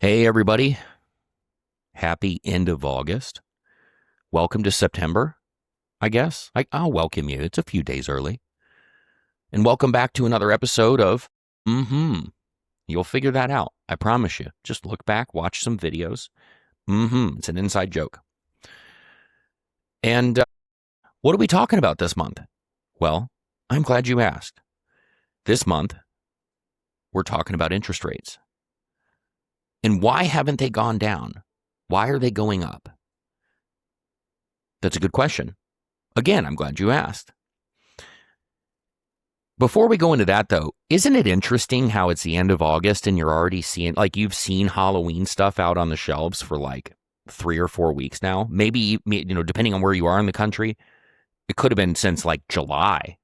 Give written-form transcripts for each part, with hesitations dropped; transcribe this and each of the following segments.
Hey, everybody. Happy end of August. Welcome to September, I guess. I'll welcome you. It's a few days early. And welcome back to another episode of You'll figure that out. I promise you. Just look back, watch some videos. It's an inside joke. And what are we talking about this month? Well, I'm glad you asked. This month, we're talking about interest rates. And why haven't they gone down? Why are they going up? That's a good question. Again, I'm glad you asked. Before we go into that, though, isn't it interesting how it's the end of August and you're already seeing, like, you've seen Halloween stuff out on the shelves for like 3 or 4 weeks now? Maybe, depending on where you are in the country, it could have been since like July.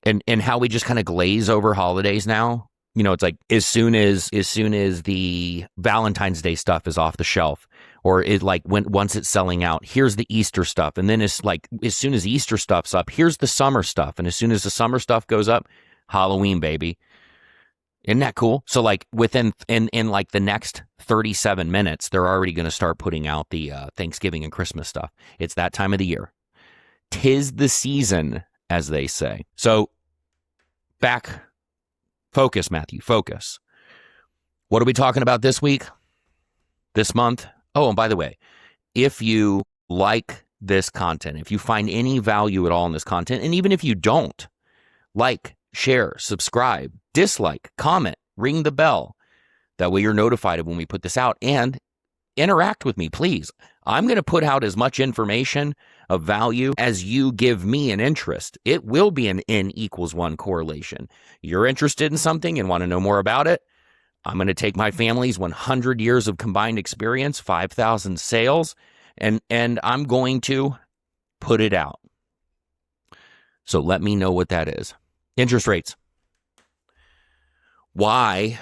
And how we just kind of glaze over holidays now. It's like as soon as the Valentine's Day stuff is off the shelf, or once it's selling out, here's the Easter stuff, and then it's like as soon as Easter stuff's up, here's the summer stuff, and as soon as the summer stuff goes up, Halloween, baby. Isn't that cool? So like within in like the next 37 minutes, they're already going to start putting out the Thanksgiving and Christmas stuff. It's that time of the year. 'Tis the season, as they say. So back. Focus, Matthew, focus. What are we talking about this week? This month? Oh, and by the way, if you like this content, if you find any value at all in this content, and even if you don't, like, share, subscribe, dislike, comment, ring the bell. That way you're notified of when we put this out, and interact with me, please. I'm going to put out as much information of value as you give me an interest. It will be an N=1 correlation. You're interested in something and want to know more about it. I'm going to take my family's 100 years of combined experience, 5,000 sales, and I'm going to put it out. So let me know what that is. Interest rates. Why,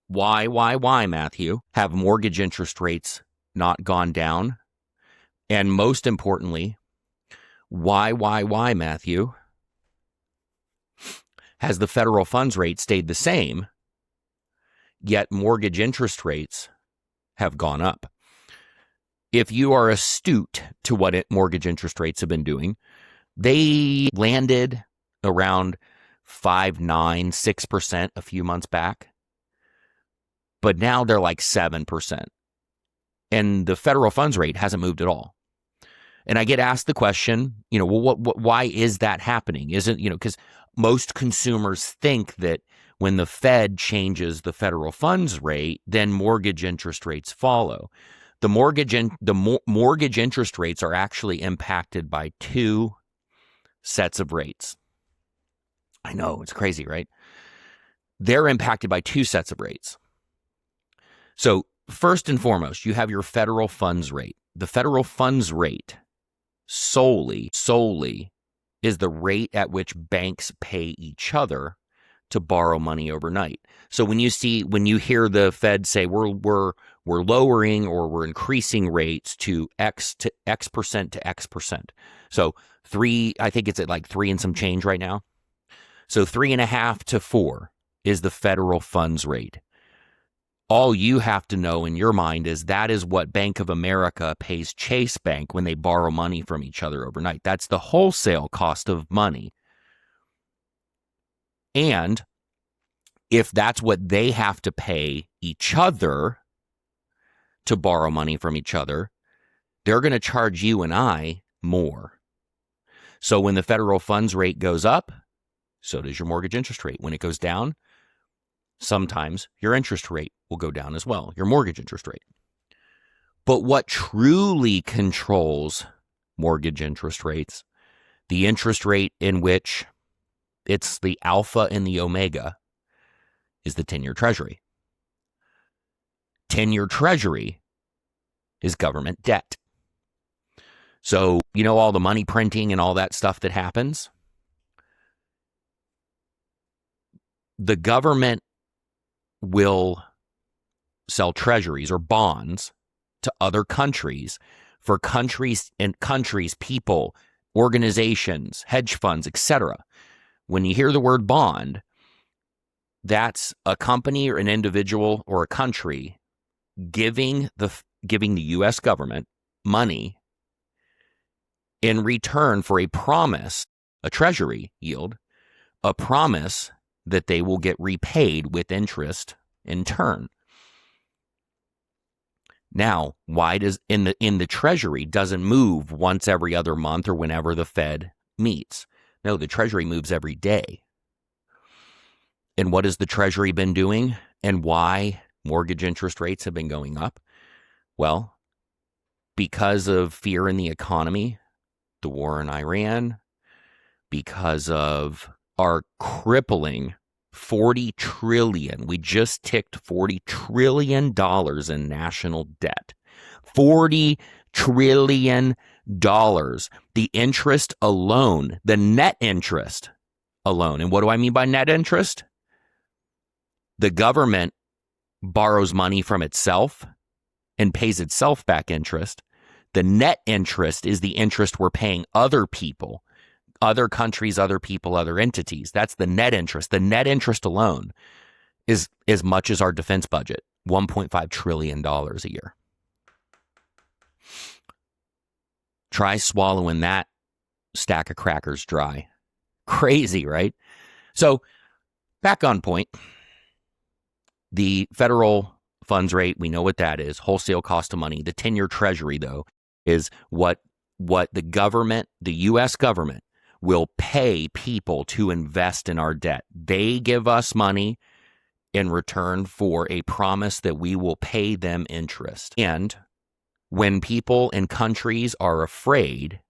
Matthew, have mortgage interest rates not gone down? And most importantly, why, Matthew, has the federal funds rate stayed the same, yet mortgage interest rates have gone up? If you are astute to what mortgage interest rates have been doing, they landed around 5.9%, 6% a few months back. But now they're like 7%. And the federal funds rate hasn't moved at all. And I get asked the question, why is that happening? Because most consumers think that when the Fed changes the federal funds rate, then mortgage interest rates follow. The mortgage interest rates are actually impacted by 2 sets of rates. I know, it's crazy, right? They're impacted by 2 sets of rates. So first and foremost, you have your federal funds rate. The federal funds rate solely is the rate at which banks pay each other to borrow money overnight. So when you hear the Fed say we're lowering or we're increasing rates to X percent to X percent. So I think it's at like 3 and some change right now. So 3.5 to 4 is the federal funds rate. All you have to know in your mind is that is what Bank of America pays Chase Bank when they borrow money from each other overnight. That's the wholesale cost of money. And if that's what they have to pay each other to borrow money from each other, they're going to charge you and I more. So when the federal funds rate goes up, so does your mortgage interest rate. When it goes down, sometimes your interest rate will go down as well, your mortgage interest rate. But what truly controls mortgage interest rates, the interest rate in which it's the alpha and the omega, is the 10-year Treasury. 10-year Treasury is government debt. So, all the money printing and all that stuff that happens, the government will sell treasuries or bonds to other countries for countries, people, organizations, hedge funds, etc. When you hear the word bond, that's a company or an individual or a country giving the U.S. government money in return for a promise, a Treasury yield, a promise that they will get repaid with interest in turn. Now, why does in the Treasury doesn't move once every other month or whenever the Fed meets? No, the Treasury moves every day. And what has the Treasury been doing, and why mortgage interest rates have been going up? Well, because of fear in the economy, the war in Iran, because of our crippling $40 trillion. We just ticked $40 trillion in national debt. $40 trillion. The interest alone, the net interest alone. And what do I mean by net interest? The government borrows money from itself and pays itself back interest. The net interest is the interest we're paying other people, other countries, other people, other entities. That's the net interest. The net interest alone is as much as our defense budget, $1.5 trillion a year. Try swallowing that stack of crackers dry. Crazy, right? So back on point, the federal funds rate, we know what that is, wholesale cost of money. The 10-year Treasury, though, is what the government, the U.S. government, will pay people to invest in our debt. They give us money in return for a promise that we will pay them interest. And when people and countries are afraid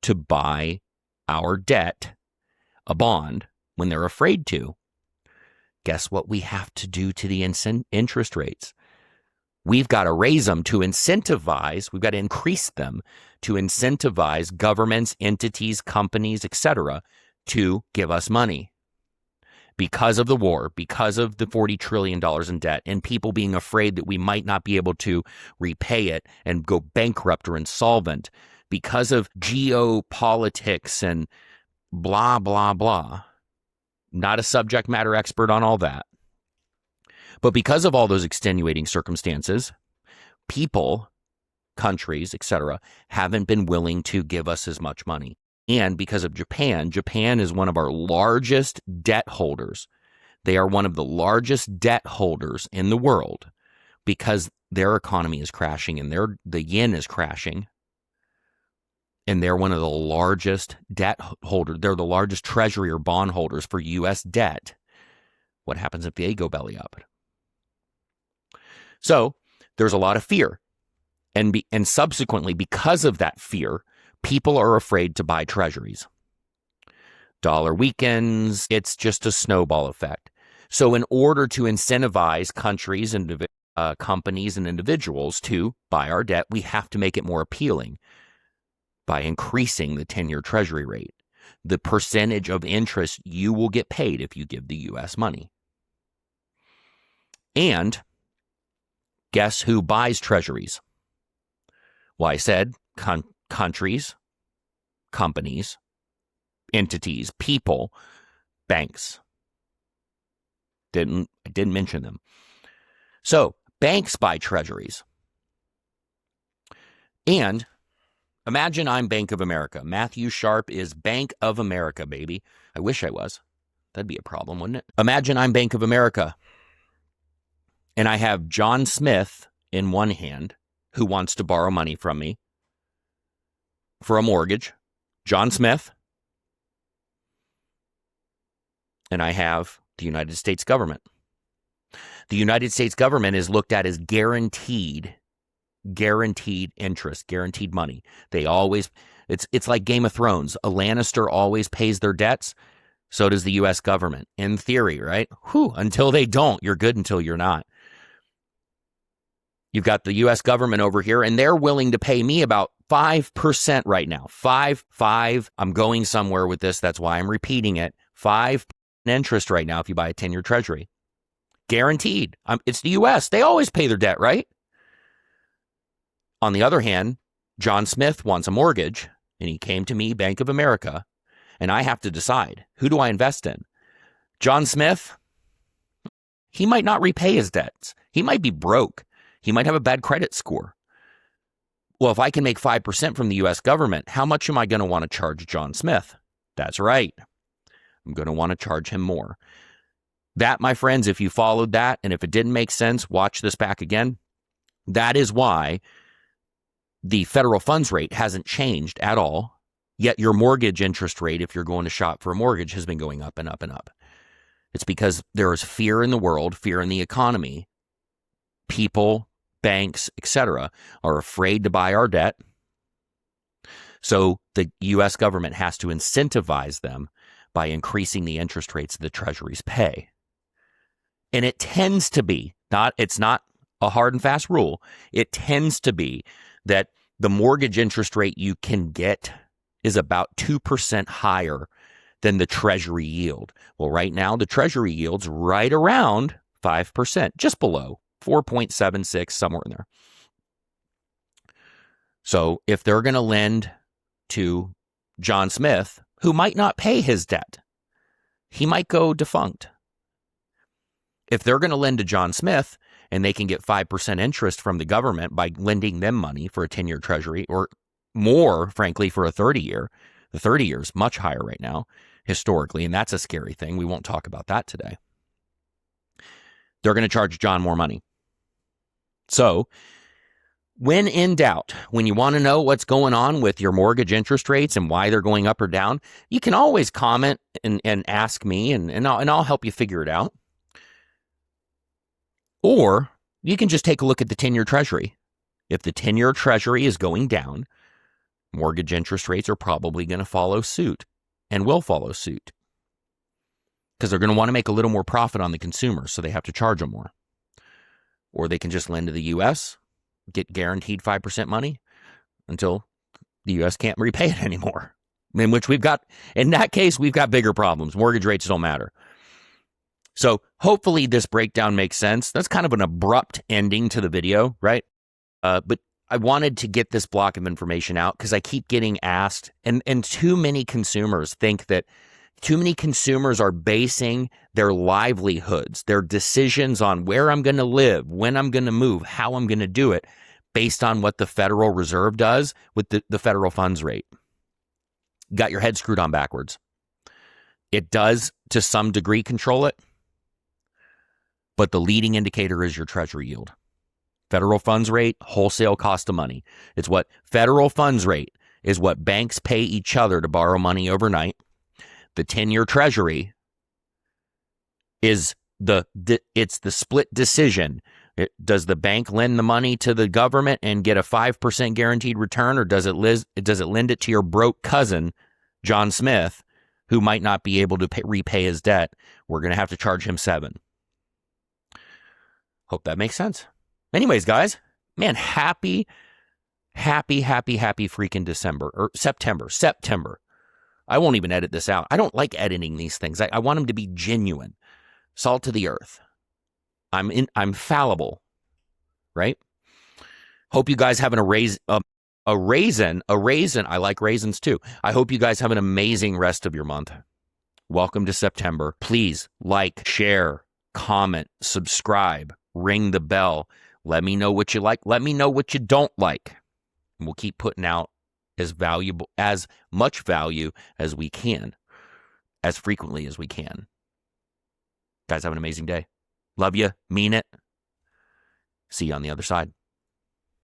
to buy our debt, a bond, when they're afraid to, guess what we have to do to the interest rates? We've got to raise them to incentivize, we've got to increase them to incentivize governments, entities, companies, etc., to give us money. Because of the war, because of the $40 trillion in debt, and people being afraid that we might not be able to repay it and go bankrupt or insolvent, because of geopolitics and blah, blah, blah. Not a subject matter expert on all that. But because of all those extenuating circumstances, people, countries, etc., haven't been willing to give us as much money. And because of Japan is one of our largest debt holders. They are one of the largest debt holders in the world because their economy is crashing and the yen is crashing. And they're one of the largest debt holders. They're the largest treasury or bond holders for U.S. debt. What happens if they go belly up? So there's a lot of fear. And subsequently, because of that fear, people are afraid to buy treasuries. Dollar weakens. It's just a snowball effect. So in order to incentivize countries and companies and individuals to buy our debt, we have to make it more appealing by increasing the 10-year Treasury rate, the percentage of interest you will get paid if you give the U.S. money. And guess who buys treasuries? Well, I said countries, companies, entities, people, banks. I didn't mention them. So banks buy treasuries. And imagine I'm Bank of America. Matthew Sharp is Bank of America, baby. I wish I was. That'd be a problem, wouldn't it? Imagine I'm Bank of America. And I have John Smith in one hand who wants to borrow money from me for a mortgage. John Smith. And I have the United States government. The United States government is looked at as guaranteed interest, guaranteed money. They always, it's like Game of Thrones. A Lannister always pays their debts. So does the U.S. government. In theory, right? Until they don't. You're good until you're not. You've got the U.S. government over here, and they're willing to pay me about 5% right now. 5. I'm going somewhere with this. That's why I'm repeating it. 5% interest right now if you buy a 10-year Treasury. Guaranteed. It's the U.S. They always pay their debt, right? On the other hand, John Smith wants a mortgage, and he came to me, Bank of America, and I have to decide, who do I invest in? John Smith He might not repay his debts. He might be broke. He might have a bad credit score. Well, if I can make 5% from the U.S. government, how much am I going to want to charge John Smith? That's right. I'm going to want to charge him more. That, my friends, if you followed that, and if it didn't make sense, watch this back again. That is why the federal funds rate hasn't changed at all, yet your mortgage interest rate, if you're going to shop for a mortgage, has been going up and up and up. It's because there is fear in the world, fear in the economy. People, banks, etc., are afraid to buy our debt. So the U.S. government has to incentivize them by increasing the interest rates the treasuries pay. And it tends to be, it's not a hard and fast rule, it tends to be that the mortgage interest rate you can get is about 2% higher than the treasury yield. Well, right now, the treasury yield's right around 5%, just below 4.76, somewhere in there. So if they're going to lend to John Smith, who might not pay his debt, he might go defunct. If they're going to lend to John Smith and they can get 5% interest from the government by lending them money for a 10-year treasury, or more, frankly, for a 30-year, the 30 years much higher right now, historically, and that's a scary thing. We won't talk about that today. They're going to charge John more money. So, when in doubt, when you want to know what's going on with your mortgage interest rates and why they're going up or down, you can always comment and ask me, and I'll help you figure it out. Or you can just take a look at the 10-year treasury. If the 10-year treasury is going down, mortgage interest rates are probably going to follow suit and will follow suit because they're going to want to make a little more profit on the consumer, so they have to charge them more. Or they can just lend to the U.S., get guaranteed 5% money until the U.S. can't repay it anymore, in which in that case, we've got bigger problems. Mortgage rates don't matter. So hopefully this breakdown makes sense. That's kind of an abrupt ending to the video, right? But I wanted to get this block of information out because I keep getting asked, and too many consumers think that too many consumers are basing their livelihoods, their decisions on where I'm going to live, when I'm going to move, how I'm going to do it, based on what the Federal Reserve does with the federal funds rate. Got your head screwed on backwards. It does, to some degree, control it, but the leading indicator is your treasury yield. Federal funds rate, wholesale cost of money. It's what federal funds rate is what banks pay each other to borrow money overnight. The 10-year treasury is it's the split decision. Does the bank lend the money to the government and get a 5% guaranteed return, or does it lend it to your broke cousin, John Smith, who might not be able to repay his debt? We're going to have to charge him 7%. Hope that makes sense. Anyways, guys, man, happy freaking December or September. I won't even edit this out. I don't like editing these things. I want them to be genuine. Salt to the earth. I'm fallible, right? Hope you guys having a raisin. I like raisins too. I hope you guys have an amazing rest of your month. Welcome to September. Please like, share, comment, subscribe, ring the bell. Let me know what you like. Let me know what you don't like. And we'll keep putting out as much value as we can, as frequently as we can. Guys, have an amazing day. Love you. Mean it. See you on the other side.